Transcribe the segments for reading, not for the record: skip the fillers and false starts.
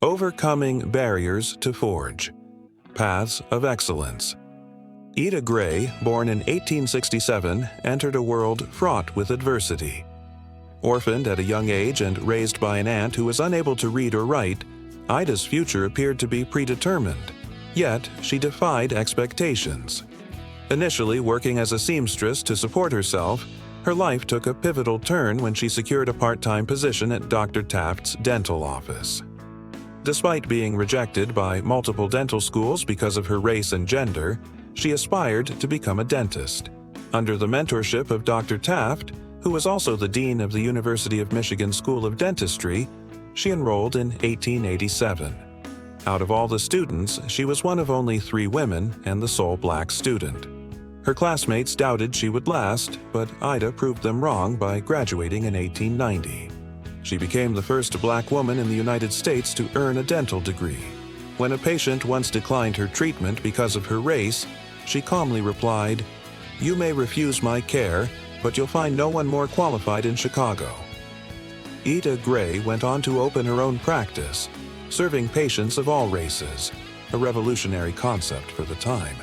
Overcoming Barriers to Forge. Paths of Excellence. Ida Gray, born in 1867, entered a world fraught with adversity. Orphaned at a young age and raised by an aunt who was unable to read or write, Ida's future appeared to be predetermined. Yet, she defied expectations. Initially working as a seamstress to support herself, her life took a pivotal turn when she secured a part-time position at Dr. Taft's dental office. Despite being rejected by multiple dental schools because of her race and gender, she aspired to become a dentist. Under the mentorship of Dr. Taft, who was also the dean of the University of Michigan School of Dentistry, she enrolled in 1887. Out of all the students, she was one of only 3 women and the sole black student. Her classmates doubted she would last, but Ida proved them wrong by graduating in 1890. She became the first black woman in the United States to earn a dental degree. When a patient once declined her treatment because of her race, she calmly replied, "You may refuse my care, but you'll find no one more qualified in Chicago." Ida Gray went on to open her own practice, serving patients of all races, a revolutionary concept for the time.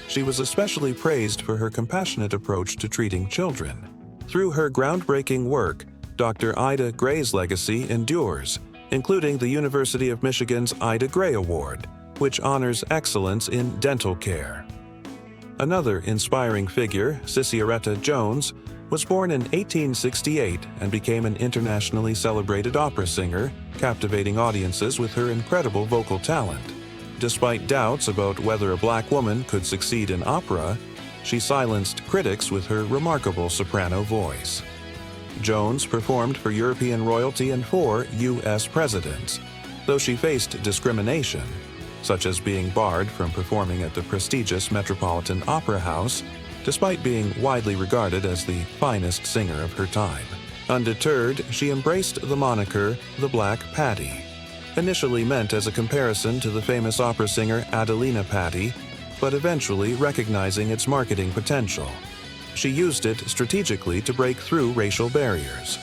She was especially praised for her compassionate approach to treating children. Through her groundbreaking work, Dr. Ida Gray's legacy endures, including the University of Michigan's Ida Gray Award, which honors excellence in dental care. Another inspiring figure, Cicieretta Jones, was born in 1868 and became an internationally celebrated opera singer, captivating audiences with her incredible vocal talent. Despite doubts about whether a black woman could succeed in opera, she silenced critics with her remarkable soprano voice. Jones performed for European royalty and 4 U.S. presidents, though she faced discrimination, such as being barred from performing at the prestigious Metropolitan Opera House, despite being widely regarded as the finest singer of her time. Undeterred, she embraced the moniker the Black Patti, initially meant as a comparison to the famous opera singer Adelina Patti, but eventually recognizing its marketing potential. She used it strategically to break through racial barriers.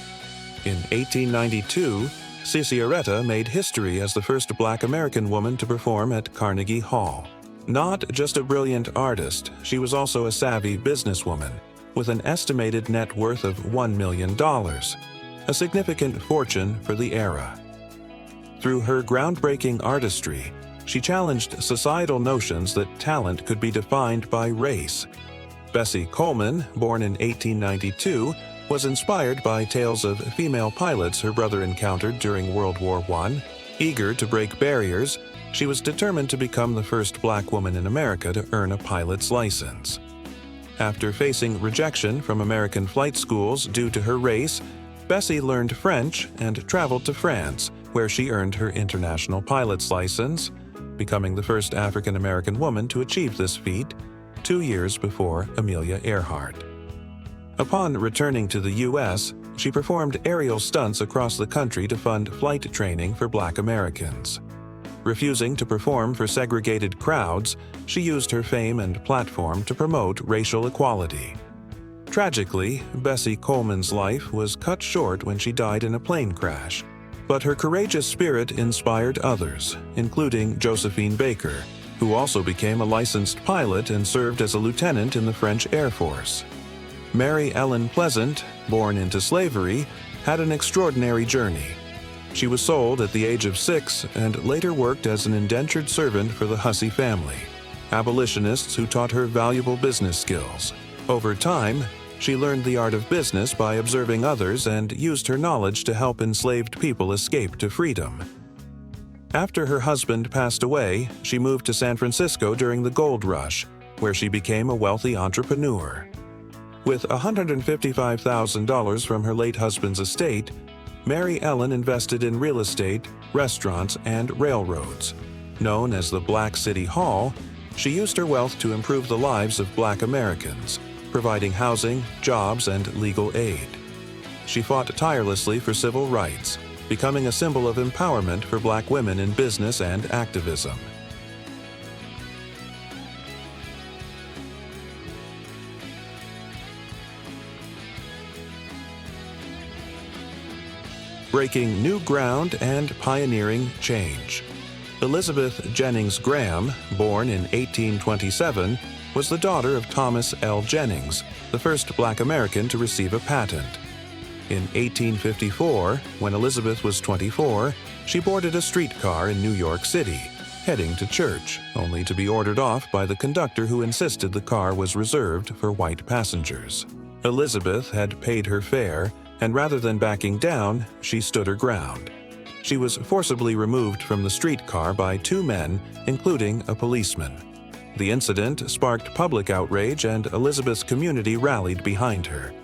In 1892, Cicieretta made history as the first black American woman to perform at Carnegie Hall. Not just a brilliant artist, she was also a savvy businesswoman, with an estimated net worth of $1 million, a significant fortune for the era. Through her groundbreaking artistry, she challenged societal notions that talent could be defined by race. Bessie Coleman, born in 1892, was inspired by tales of female pilots her brother encountered during World War I. Eager to break barriers, she was determined to become the first black woman in America to earn a pilot's license. After facing rejection from American flight schools due to her race, Bessie learned French and traveled to France, where she earned her international pilot's license, becoming the first African American woman to achieve this feat, 2 years before Amelia Earhart. Upon returning to the U.S., she performed aerial stunts across the country to fund flight training for black Americans. Refusing to perform for segregated crowds, she used her fame and platform to promote racial equality. Tragically, Bessie Coleman's life was cut short when she died in a plane crash, but her courageous spirit inspired others, including Josephine Baker, who also became a licensed pilot and served as a lieutenant in the French Air Force. Mary Ellen Pleasant, born into slavery, had an extraordinary journey. She was sold at the age of 6 and later worked as an indentured servant for the Hussey family, abolitionists who taught her valuable business skills. Over time, she learned the art of business by observing others and used her knowledge to help enslaved people escape to freedom. After her husband passed away, she moved to San Francisco during the gold rush, where she became a wealthy entrepreneur. With $155,000 from her late husband's estate, Mary Ellen invested in real estate, restaurants, and railroads. Known as the Black City Hall, she used her wealth to improve the lives of black Americans, providing housing, jobs, and legal aid. She fought tirelessly for civil rights, becoming a symbol of empowerment for black women in business and activism. breaking new ground and pioneering change. Elizabeth Jennings Graham, born in 1827, was the daughter of Thomas L. Jennings, the first Black American to receive a patent. In 1854, when Elizabeth was 24, she boarded a streetcar in New York City, heading to church, only to be ordered off by the conductor who insisted the car was reserved for white passengers. Elizabeth had paid her fare, and rather than backing down, she stood her ground. She was forcibly removed from the streetcar by two men, including a policeman. The incident sparked public outrage, and Elizabeth's community rallied behind her.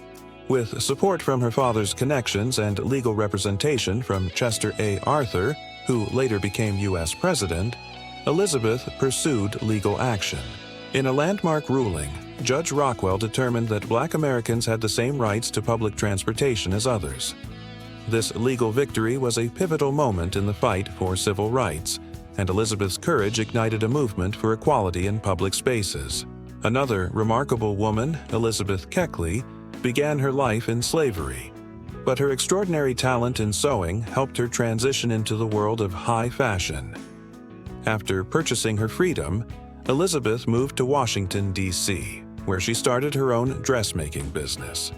With support from her father's connections and legal representation from Chester A. Arthur, who later became U.S. President, Elizabeth pursued legal action. In a landmark ruling, Judge Rockwell determined that Black Americans had the same rights to public transportation as others. This legal victory was a pivotal moment in the fight for civil rights, and Elizabeth's courage ignited a movement for equality in public spaces. Another remarkable woman, Elizabeth Keckley, began her life in slavery, but her extraordinary talent in sewing helped her transition into the world of high fashion. After purchasing her freedom, Elizabeth moved to Washington, D.C., where she started her own dressmaking business.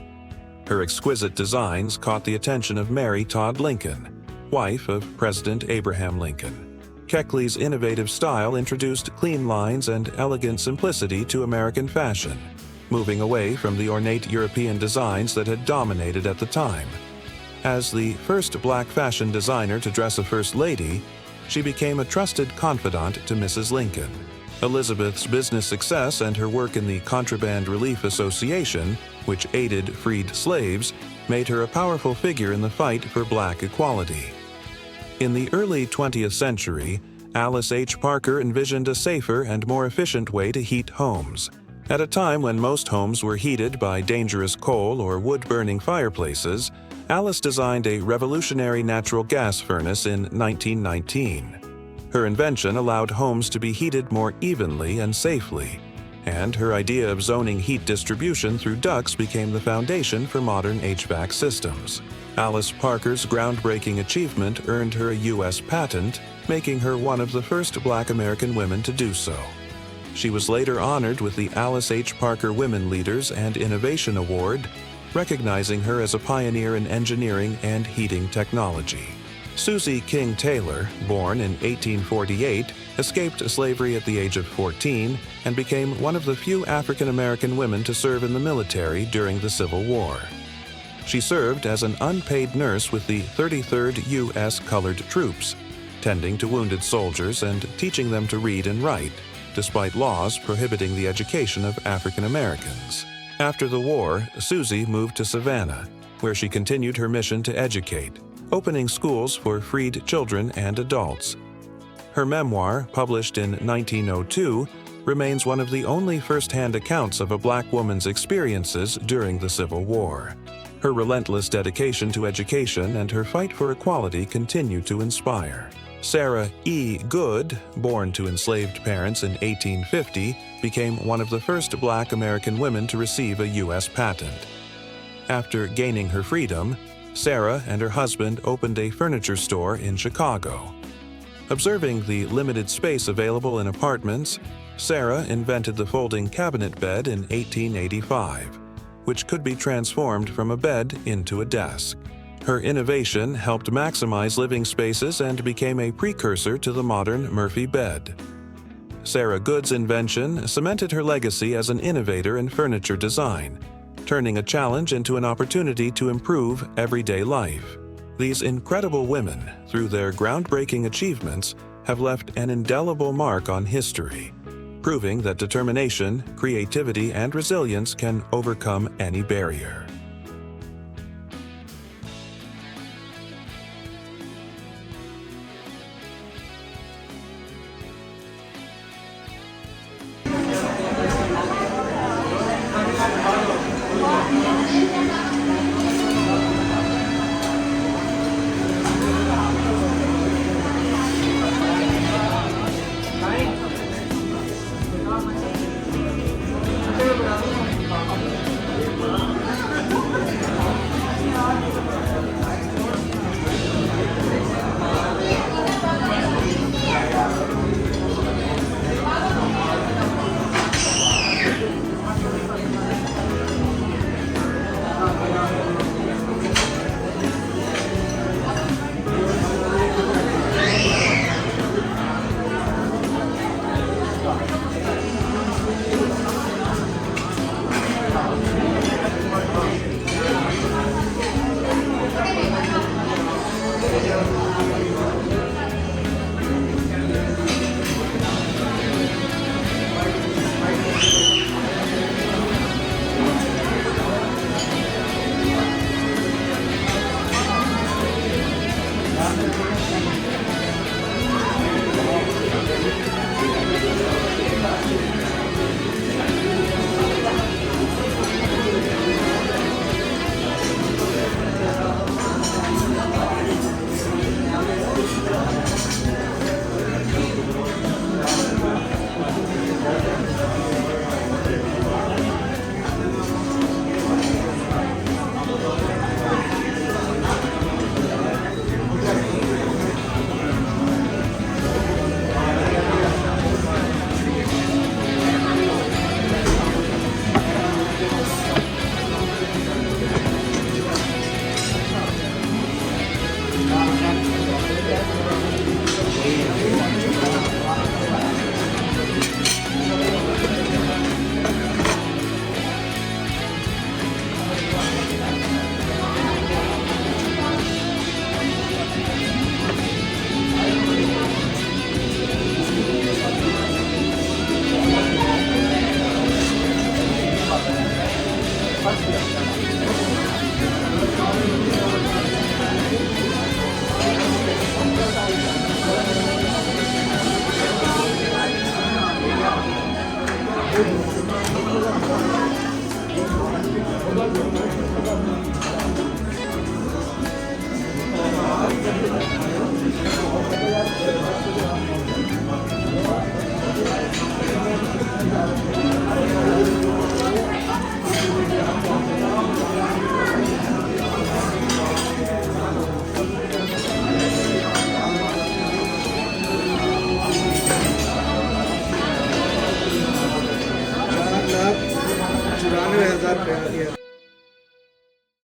Her exquisite designs caught the attention of Mary Todd Lincoln, wife of President Abraham Lincoln. Keckley's innovative style introduced clean lines and elegant simplicity to American fashion, moving away from the ornate European designs that had dominated at the time. As the first Black fashion designer to dress a First Lady, she became a trusted confidant to Mrs. Lincoln. Elizabeth's business success and her work in the Contraband Relief Association, which aided freed slaves, made her a powerful figure in the fight for Black equality. In the early 20th century, Alice H. Parker envisioned a safer and more efficient way to heat homes. At a time when most homes were heated by dangerous coal or wood-burning fireplaces, Alice designed a revolutionary natural gas furnace in 1919. Her invention allowed homes to be heated more evenly and safely, and her idea of zoning heat distribution through ducts became the foundation for modern HVAC systems. Alice Parker's groundbreaking achievement earned her a U.S. patent, making her one of the first Black American women to do so. She was later honored with the Alice H. Parker Women Leaders and Innovation Award, recognizing her as a pioneer in engineering and heating technology. Susie King Taylor, born in 1848, escaped slavery at the age of 14 and became one of the few African American women to serve in the military during the Civil War. She served as an unpaid nurse with the 33rd U.S. Colored Troops, tending to wounded soldiers and teaching them to read and write, despite laws prohibiting the education of African Americans. After the war, Susie moved to Savannah, where she continued her mission to educate, opening schools for freed children and adults. Her memoir, published in 1902, remains one of the only first-hand accounts of a Black woman's experiences during the Civil War. Her relentless dedication to education and her fight for equality continue to inspire. Sarah E. Good, born to enslaved parents in 1850, became one of the first Black American women to receive a U.S. patent. After gaining her freedom, Sarah and her husband opened a furniture store in Chicago. Observing the limited space available in apartments, Sarah invented the folding cabinet bed in 1885, which could be transformed from a bed into a desk. Her innovation helped maximize living spaces and became a precursor to the modern Murphy bed. Sarah Good's invention cemented her legacy as an innovator in furniture design, turning a challenge into an opportunity to improve everyday life. These incredible women, through their groundbreaking achievements, have left an indelible mark on history, proving that determination, creativity, and resilience can overcome any barrier.